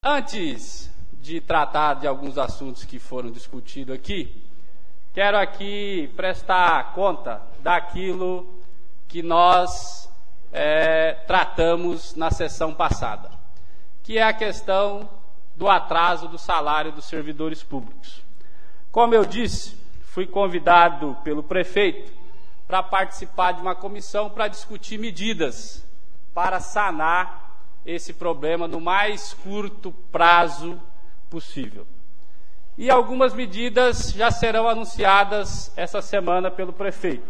Antes de tratar de alguns assuntos que foram discutidos aqui, quero aqui prestar conta daquilo que nós tratamos na sessão passada, que é a questão do atraso do salário dos servidores públicos. Como eu disse, fui convidado pelo prefeito para participar de uma comissão para discutir medidas para sanar esse problema no mais curto prazo possível. E algumas medidas já serão anunciadas essa semana pelo prefeito.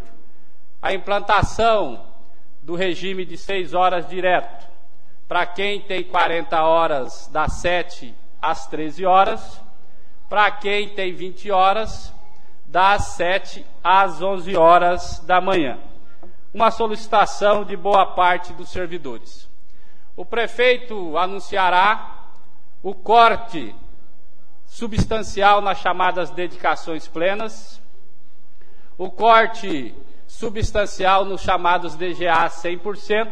A implantação do regime de 6 horas direto, para quem tem 40 horas, das 7 às 13 horas, para quem tem 20 horas, das 7 às 11 horas da manhã. Uma solicitação de boa parte dos servidores. O prefeito anunciará o corte substancial nas chamadas dedicações plenas, o corte substancial nos chamados DGA 100%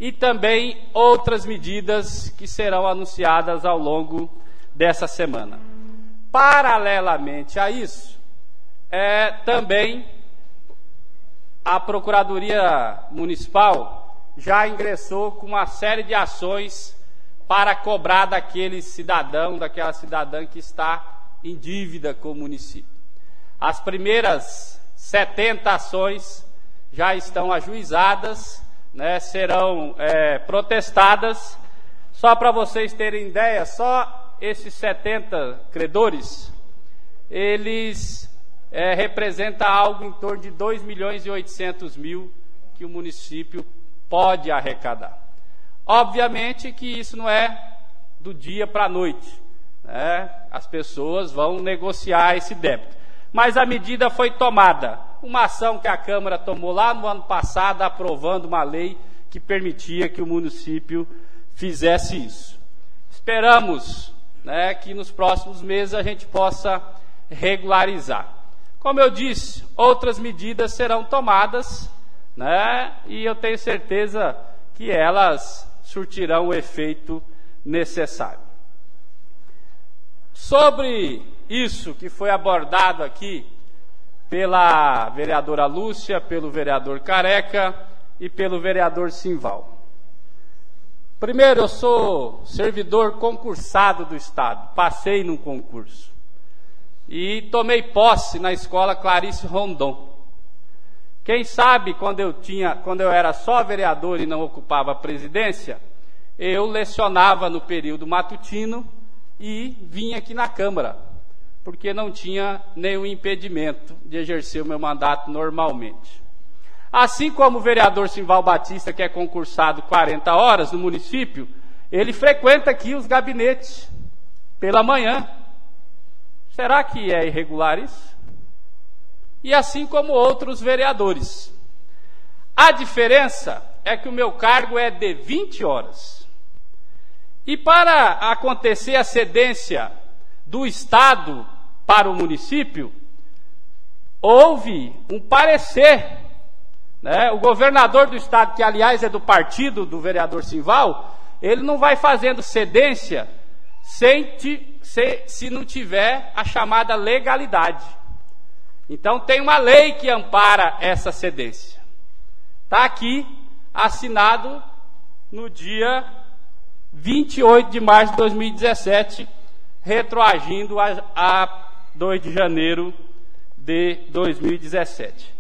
e também outras medidas que serão anunciadas ao longo dessa semana. Paralelamente a isso, também a Procuradoria Municipal já ingressou com uma série de ações para cobrar daquele cidadão, daquela cidadã que está em dívida com o município. As primeiras 70 ações já estão ajuizadas, serão protestadas. Só para vocês terem ideia, só esses 70 credores, eles representam algo em torno de 2.800.000 que o município pode arrecadar. Obviamente que isso não é do dia para a noite, as pessoas vão negociar esse débito. Mas a medida foi tomada, uma ação que a Câmara tomou lá no ano passado, aprovando uma lei que permitia que o município fizesse isso. Esperamos que nos próximos meses a gente possa regularizar. Como eu disse, outras medidas serão tomadas, e eu tenho certeza que elas surtirão o efeito necessário. Sobre isso que foi abordado aqui pela vereadora Lúcia, pelo vereador Careca e pelo vereador Simval. Primeiro, eu sou servidor concursado do Estado, passei num concurso e tomei posse na escola Clarice Rondon. Quem sabe, quando eu era só vereador e não ocupava a presidência, eu lecionava no período matutino e vinha aqui na Câmara, porque não tinha nenhum impedimento de exercer o meu mandato normalmente. Assim como o vereador Simval Batista, que é concursado 40 horas no município, ele frequenta aqui os gabinetes pela manhã. Será que é irregular isso? E assim como outros vereadores. A diferença é que o meu cargo é de 20 horas. E para acontecer a cedência do Estado para o município, houve um parecer. O governador do Estado, que aliás é do partido do vereador Simval, ele não vai fazendo cedência se não tiver a chamada legalidade. Então tem uma lei que ampara essa cedência. Está aqui, assinado no dia 28 de março de 2017, retroagindo a 2 de janeiro de 2017.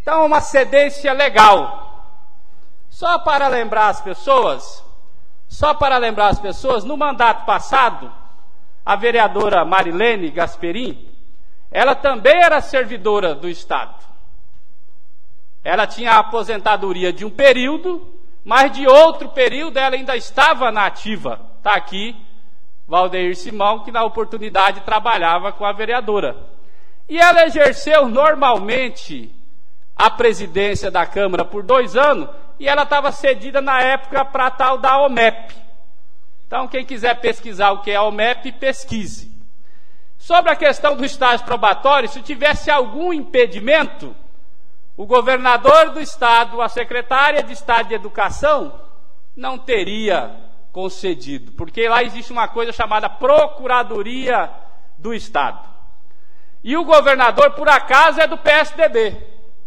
Então, uma cedência legal. Só para lembrar as pessoas, no mandato passado, a vereadora Marilene Gasperim, ela também era servidora do Estado. Ela tinha a aposentadoria de um período, mas de outro período ela ainda estava na ativa. Está aqui Valdeir Simão, que na oportunidade trabalhava com a vereadora. E ela exerceu normalmente a presidência da Câmara por 2 anos, e ela estava cedida na época para a tal da OMEP. Então, quem quiser pesquisar o que é a OMEP, pesquise. Sobre a questão do estágio probatório, se tivesse algum impedimento, o governador do Estado, a secretária de Estado de Educação, não teria concedido, porque lá existe uma coisa chamada Procuradoria do Estado. E o governador, por acaso, é do PSDB,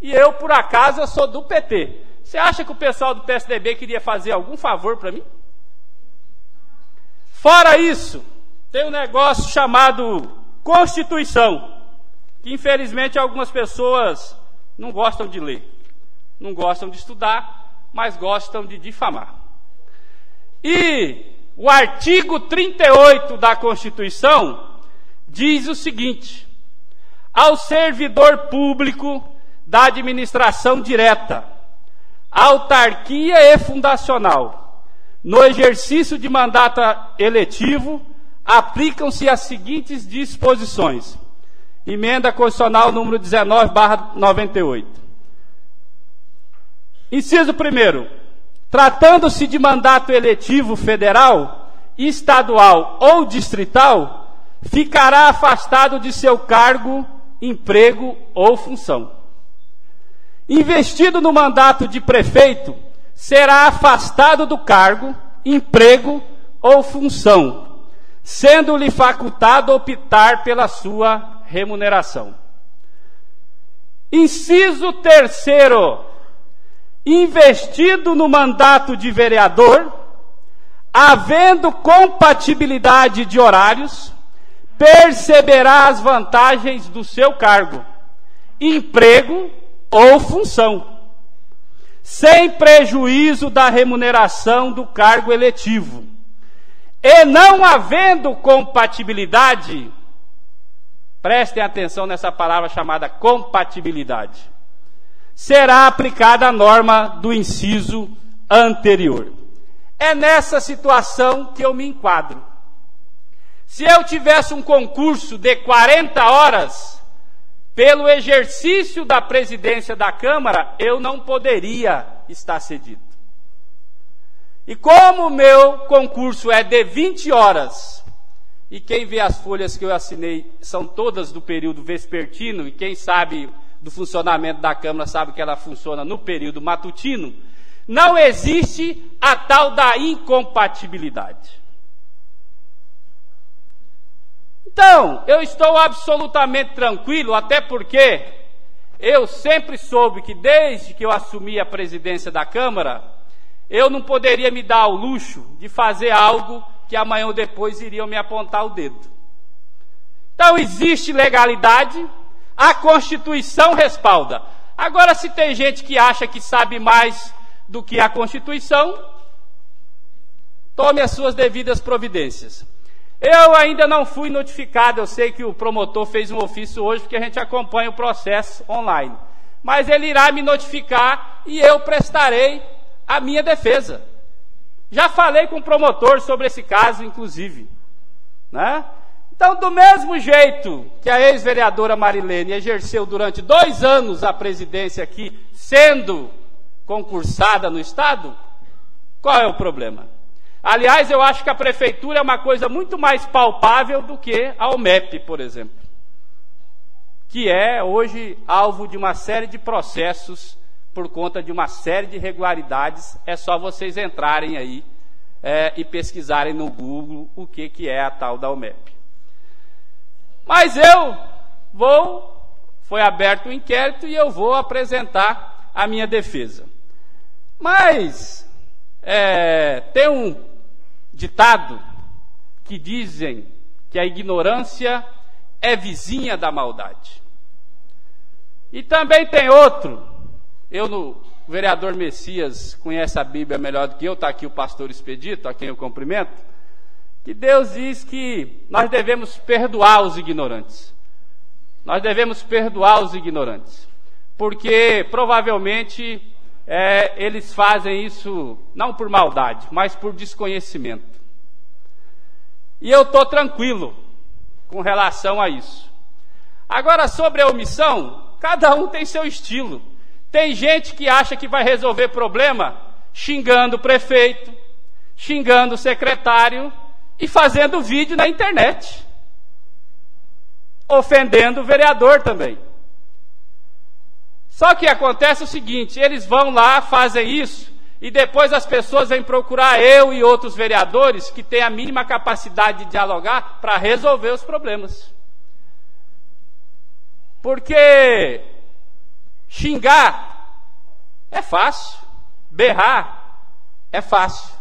e eu, por acaso, eu sou do PT. Você acha que o pessoal do PSDB queria fazer algum favor para mim? Fora isso, tem um negócio chamado Constituição, que infelizmente algumas pessoas não gostam de ler, não gostam de estudar, mas gostam de difamar. E o artigo 38 da Constituição diz o seguinte: ao servidor público da administração direta, autarquia e fundacional, no exercício de mandato eletivo, aplicam-se as seguintes disposições. Emenda Constitucional número 19/98. Inciso 1º. Tratando-se de mandato eletivo federal, estadual ou distrital, ficará afastado de seu cargo, emprego ou função. Investido no mandato de prefeito, será afastado do cargo, emprego ou função, sendo-lhe facultado optar pela sua remuneração. Inciso 3º. Investido no mandato de vereador, havendo compatibilidade de horários, perceberá as vantagens do seu cargo, emprego ou função, sem prejuízo da remuneração do cargo eletivo. E não havendo compatibilidade, prestem atenção nessa palavra chamada compatibilidade, será aplicada a norma do inciso anterior. É nessa situação que eu me enquadro. Se eu tivesse um concurso de 40 horas, pelo exercício da presidência da Câmara, eu não poderia estar cedido. E como o meu concurso é de 20 horas, e quem vê as folhas que eu assinei são todas do período vespertino, e quem sabe do funcionamento da Câmara sabe que ela funciona no período matutino, não existe a tal da incompatibilidade. Então, eu estou absolutamente tranquilo, até porque eu sempre soube que desde que eu assumi a presidência da Câmara, eu não poderia me dar ao luxo de fazer algo que amanhã ou depois iriam me apontar o dedo. Então, existe legalidade, a Constituição respalda. Agora, se tem gente que acha que sabe mais do que a Constituição, tome as suas devidas providências. Eu ainda não fui notificado, eu sei que o promotor fez um ofício hoje, porque a gente acompanha o processo online. Mas ele irá me notificar e eu prestarei a minha defesa. Já falei com o promotor sobre esse caso, inclusive, né? Então, do mesmo jeito que a ex-vereadora Marilene exerceu durante 2 anos a presidência aqui, sendo concursada no Estado, qual é o problema? Aliás, eu acho que a prefeitura é uma coisa muito mais palpável do que a OMEP, por exemplo, que é hoje alvo de uma série de processos por conta de uma série de irregularidades. É só vocês entrarem aí e pesquisarem no Google o que é a tal da OMEP. Mas foi aberto o inquérito e eu vou apresentar a minha defesa. Mas tem um ditado que dizem que a ignorância é vizinha da maldade. E também tem outro, o vereador Messias conhece a Bíblia melhor do que eu, está aqui o pastor Expedito, a quem eu cumprimento, que Deus diz que nós devemos perdoar os ignorantes. Nós devemos perdoar os ignorantes, porque provavelmente eles fazem isso não por maldade, mas por desconhecimento. E eu estou tranquilo com relação a isso. Agora, sobre a omissão, cada um tem seu estilo. Tem gente que acha que vai resolver problema xingando o prefeito, xingando o secretário e fazendo vídeo na internet, ofendendo o vereador também. Só que acontece o seguinte, eles vão lá, fazem isso, e depois as pessoas vêm procurar eu e outros vereadores que têm a mínima capacidade de dialogar para resolver os problemas. Porque xingar é fácil, berrar é fácil.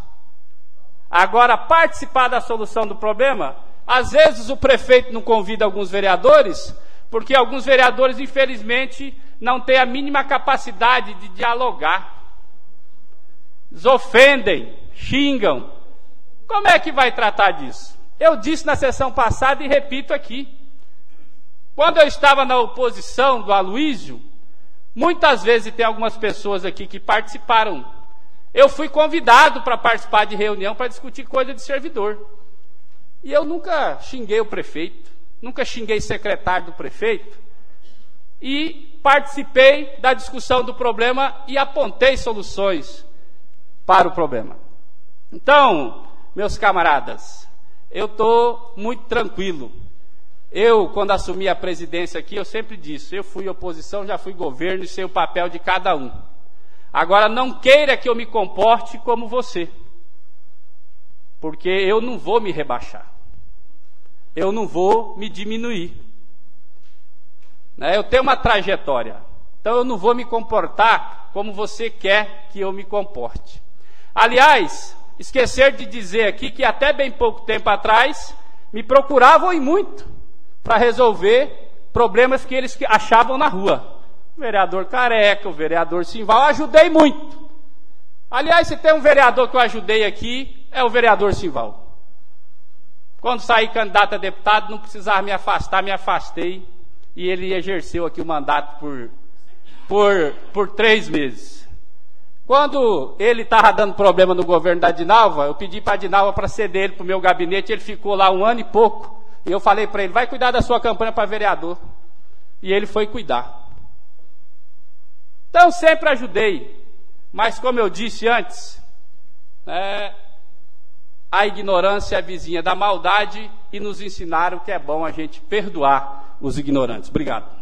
Agora, participar da solução do problema, às vezes o prefeito não convida alguns vereadores, porque alguns vereadores, infelizmente, não têm a mínima capacidade de dialogar. Eles ofendem, xingam. Como é que vai tratar disso? Eu disse na sessão passada e repito aqui. Quando eu estava na oposição do Aloysio, muitas vezes, tem algumas pessoas aqui que participaram, eu fui convidado para participar de reunião para discutir coisa de servidor. E eu nunca xinguei o prefeito, nunca xinguei o secretário do prefeito, e participei da discussão do problema e apontei soluções para o problema. Então, meus camaradas, eu estou muito tranquilo. Eu, quando assumi a presidência aqui, eu sempre disse, eu fui oposição, já fui governo e sei o papel de cada um. Agora, não queira que eu me comporte como você, porque eu não vou me rebaixar, eu não vou me diminuir. Eu tenho uma trajetória, então eu não vou me comportar como você quer que eu me comporte. Aliás, esquecer de dizer aqui que até bem pouco tempo atrás, me procuravam e muito para resolver problemas que eles achavam na rua. O vereador Careca, o vereador Simval, ajudei muito. Aliás, se tem um vereador que eu ajudei aqui, é o vereador Simval. Quando saí candidato a deputado, não precisava me afastar, me afastei, e ele exerceu aqui o mandato por 3 meses. Quando ele estava dando problema no governo da Dinalva, eu pedi para a Dinalva para ceder ele para o meu gabinete, ele ficou lá 1 ano e pouco, e eu falei para ele, vai cuidar da sua campanha para vereador. E ele foi cuidar. Então, sempre ajudei, mas como eu disse antes, a ignorância é vizinha da maldade e nos ensinaram que é bom a gente perdoar os ignorantes. Obrigado.